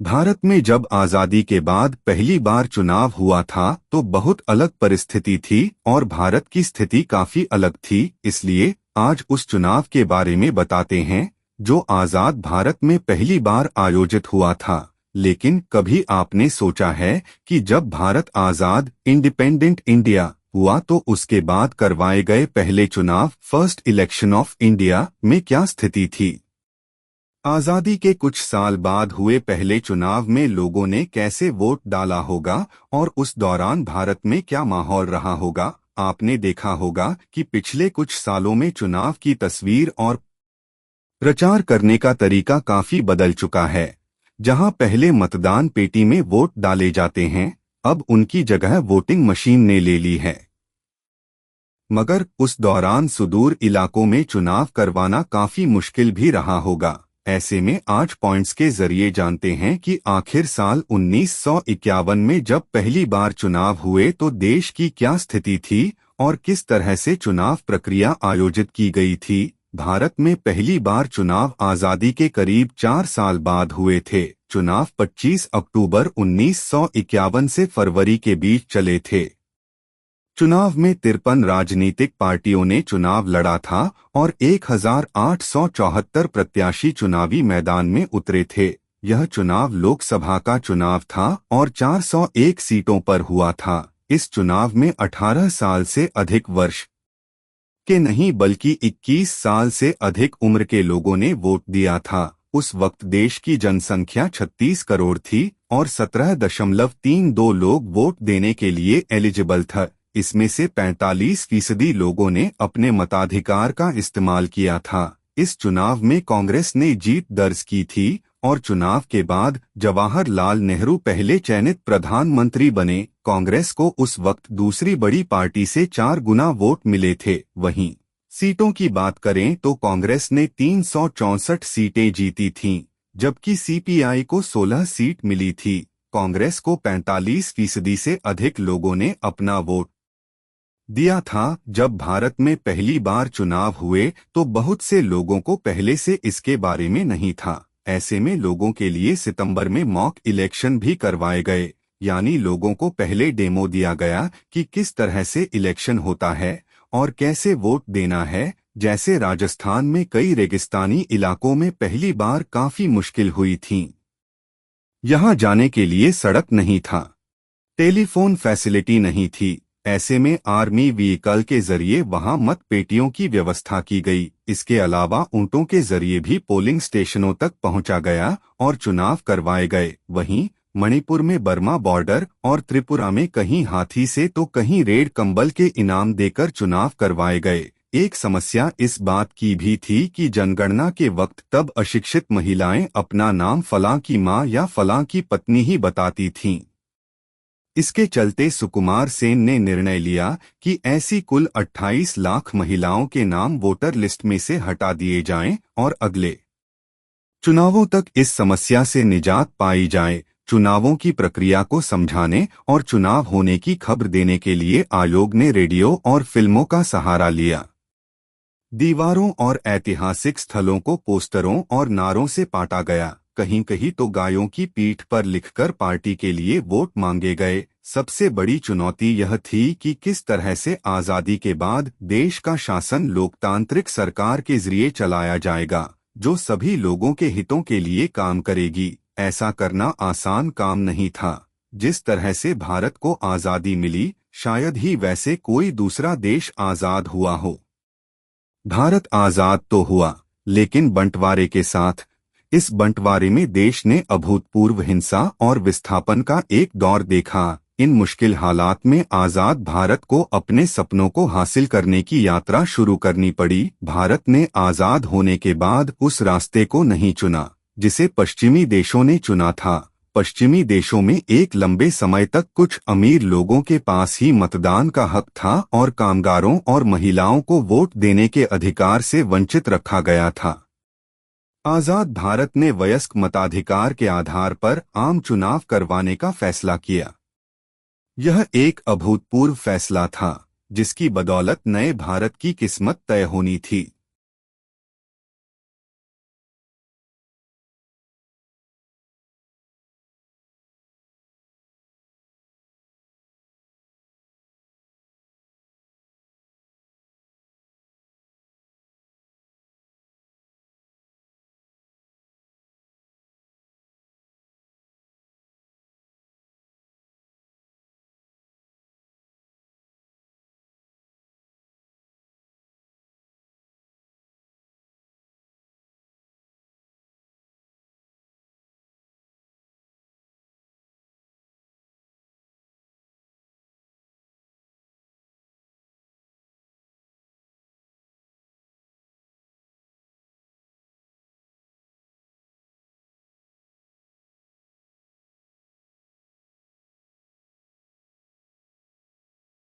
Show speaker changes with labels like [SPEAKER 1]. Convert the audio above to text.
[SPEAKER 1] भारत में जब आजादी के बाद पहली बार चुनाव हुआ था तो बहुत अलग परिस्थिति थी और भारत की स्थिति काफी अलग थी। इसलिए आज उस चुनाव के बारे में बताते हैं जो आजाद भारत में पहली बार आयोजित हुआ था। लेकिन कभी आपने सोचा है कि जब भारत आजाद इंडिपेंडेंट इंडिया हुआ तो उसके बाद करवाए गए पहले चुनाव फर्स्ट इलेक्शन ऑफ इंडिया में क्या स्थिति थी? आजादी के कुछ साल बाद हुए पहले चुनाव में लोगों ने कैसे वोट डाला होगा और उस दौरान भारत में क्या माहौल रहा होगा? आपने देखा होगा कि पिछले कुछ सालों में चुनाव की तस्वीर और प्रचार करने का तरीका काफी बदल चुका है। जहां पहले मतदान पेटी में वोट डाले जाते हैं, अब उनकी जगह वोटिंग मशीन ने ले ली है। मगर उस दौरान सुदूर इलाकों में चुनाव करवाना काफी मुश्किल भी रहा होगा। ऐसे में आज पॉइंट्स के जरिए जानते हैं कि आखिर साल 1951 में जब पहली बार चुनाव हुए तो देश की क्या स्थिति थी और किस तरह से चुनाव प्रक्रिया आयोजित की गई थी। भारत में पहली बार चुनाव आजादी के करीब 4 साल बाद हुए थे। चुनाव 25 अक्टूबर 1951 से फरवरी के बीच चले थे। चुनाव में 53 राजनीतिक पार्टियों ने चुनाव लड़ा था और 1874 प्रत्याशी चुनावी मैदान में उतरे थे। यह चुनाव लोकसभा का चुनाव था और 401 सीटों पर हुआ था। इस चुनाव में 18 साल से अधिक वर्ष के नहीं बल्कि 21 साल से अधिक उम्र के लोगों ने वोट दिया था। उस वक्त देश की जनसंख्या 36 करोड़ थी और 17.32 लोग वोट देने के लिए एलिजिबल थे। इसमें से 45% लोगों ने अपने मताधिकार का इस्तेमाल किया था। इस चुनाव में कांग्रेस ने जीत दर्ज की थी और चुनाव के बाद जवाहरलाल नेहरू पहले चयनित प्रधानमंत्री बने। कांग्रेस को उस वक्त दूसरी बड़ी पार्टी से 4 गुना वोट मिले थे। वहीं सीटों की बात करें तो कांग्रेस ने 364 सीटें जीती थीं, जबकि सीपीआई को 16 सीट मिली थी। कांग्रेस को 45% से अधिक लोगों ने अपना वोट दिया था। जब भारत में पहली बार चुनाव हुए तो बहुत से लोगों को पहले से इसके बारे में नहीं था। ऐसे में लोगों के लिए सितंबर में मॉक इलेक्शन भी करवाए गए, यानी लोगों को पहले डेमो दिया गया कि किस तरह से इलेक्शन होता है और कैसे वोट देना है। जैसे राजस्थान में कई रेगिस्तानी इलाकों में पहली बार काफी मुश्किल हुई थी। यहां जाने के लिए सड़क नहीं था, टेलीफोन फैसिलिटी नहीं थी। ऐसे में आर्मी व्हीकल के जरिए वहां मत पेटियों की व्यवस्था की गई। इसके अलावा ऊंटों के जरिए भी पोलिंग स्टेशनों तक पहुंचा गया और चुनाव करवाए गए। वहीं मणिपुर में बर्मा बॉर्डर और त्रिपुरा में कहीं हाथी से तो कहीं रेड कंबल के इनाम देकर चुनाव करवाए गए। एक समस्या इस बात की भी थी कि जनगणना के वक्त तब अशिक्षित महिलाएं अपना नाम फलां की मां या फलां की पत्नी ही बताती थीं। इसके चलते सुकुमार सेन ने निर्णय लिया कि ऐसी कुल 28 लाख महिलाओं के नाम वोटर लिस्ट में से हटा दिए जाएं और अगले चुनावों तक इस समस्या से निजात पाई जाए। चुनावों की प्रक्रिया को समझाने और चुनाव होने की खबर देने के लिए आयोग ने रेडियो और फिल्मों का सहारा लिया। दीवारों और ऐतिहासिक स्थलों को पोस्टरों और नारों से पाटा गया। कहीं कहीं तो गायों की पीठ पर लिखकर पार्टी के लिए वोट मांगे गए। सबसे बड़ी चुनौती यह थी कि किस तरह से आजादी के बाद देश का शासन लोकतांत्रिक सरकार के जरिए चलाया जाएगा, जो सभी लोगों के हितों के लिए काम करेगी। ऐसा करना आसान काम नहीं था। जिस तरह से भारत को आजादी मिली, शायद ही वैसे कोई दूसरा देश आजाद हुआ हो। भारत आजाद तो हुआ, लेकिन बंटवारे के साथ। इस बंटवारे में देश ने अभूतपूर्व हिंसा और विस्थापन का एक दौर देखा। इन मुश्किल हालात में आजाद भारत को अपने सपनों को हासिल करने की यात्रा शुरू करनी पड़ी। भारत ने आजाद होने के बाद उस रास्ते को नहीं चुना जिसे पश्चिमी देशों ने चुना था। पश्चिमी देशों में एक लंबे समय तक कुछ अमीर लोगों के पास ही मतदान का हक था और कामगारों और महिलाओं को वोट देने के अधिकार से वंचित रखा गया था। आजाद भारत ने वयस्क मताधिकार के आधार पर आम चुनाव करवाने का फैसला किया। यह एक अभूतपूर्व फैसला था, जिसकी बदौलत नए भारत की किस्मत तय होनी थी।